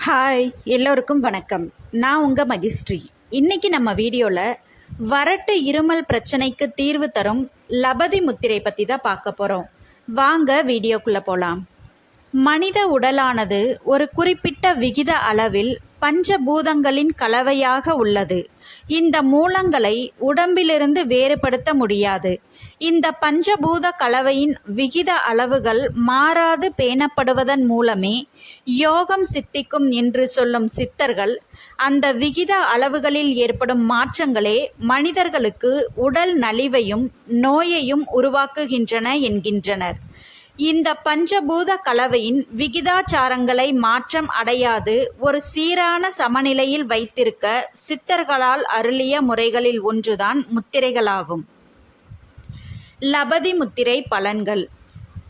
Hi, எல்லோருக்கும் வணக்கம். நான் உங்கள் மகிஸ்ரீ. இன்றைக்கி நம்ம வீடியோவில் வறட்டு இருமல் பிரச்சனைக்கு தீர்வு தரும் லபதி முத்திரை பற்றி தான் பார்க்க போகிறோம். வாங்க வீடியோக்குள்ளே போகலாம். மனித உடலானது ஒரு குறிப்பிட்ட விகித அளவில் பஞ்சபூதங்களின் கலவையாக உள்ளது. இந்த மூலங்களை உடம்பிலிருந்து வேறுபடுத்த முடியாது. இந்த பஞ்சபூத கலவையின் விகித அளவுகள் மாறாது பேணப்படுவதன் மூலமே யோகம் சித்திக்கும் என்று சொல்லும் சித்தர்கள், அந்த விகித அளவுகளில் ஏற்படும் மாற்றங்களே மனிதர்களுக்கு உடல் நலிவையும் நோயையும் உருவாக்குகின்றன என்கின்றனர். இந்த பஞ்சபூத கலவையின் விகிதாச்சாரங்களை மாற்றம் அடையாது ஒரு சீரான சமநிலையில் வைத்திருக்க சித்தர்களால் அருளிய முறைகளில் ஒன்றுதான் முத்திரைகளாகும். லபதி முத்திரை பலன்கள்: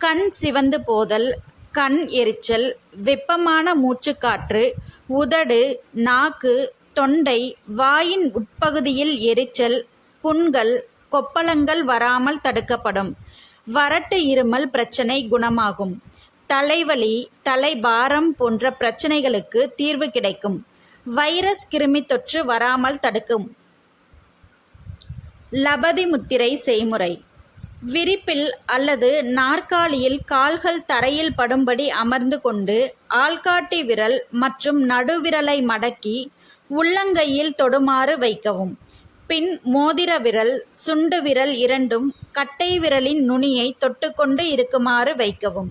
கண் சிவந்து போதல், கண் எரிச்சல், வெப்பமான மூச்சுக்காற்று, உதடு, நாக்கு, தொண்டை, வாயின் உட்பகுதியில் எரிச்சல், புண்கள், கொப்பளங்கள் வராமல் தடுக்கப்படும். வறட்டு இருமல் பிரச்சனை குணமாகும். தலைவலி, தலைபாரம் போன்ற பிரச்சனைகளுக்கு தீர்வு கிடைக்கும். வைரஸ் கிருமி தொற்று வராமல் தடுக்கும். லபதி முத்திரை செய்முறை: விரிப்பில் அல்லது நாற்காலியில் கால்கள் தரையில் படும்படி அமர்ந்து கொண்டு ஆள்காட்டி விரல் மற்றும் நடுவிரலை மடக்கி உள்ளங்கையில் தொடுமாறு வைக்கவும். பின் மோதிர விரல், சுண்டு விரல் இரண்டும் கட்டை விரலின் நுனியை தொட்டுக்கொண்டு இருக்குமாறு வைக்கவும்.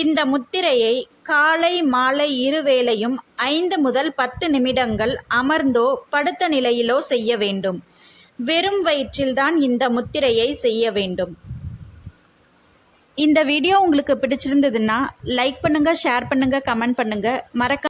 இந்த முத்திரையை காலை மாலை இருவேளையும் 5 முதல் 10 நிமிடங்கள் அமர்ந்தோ படுத்த நிலையிலோ செய்ய வேண்டும். வெறும் வயிற்றில்தான் இந்த முத்திரையை செய்ய வேண்டும். இந்த வீடியோ உங்களுக்கு பிடிச்சிருந்ததுன்னா லைக் பண்ணுங்கள், ஷேர் பண்ணுங்கள், கமெண்ட் பண்ணுங்கள். மறக்காம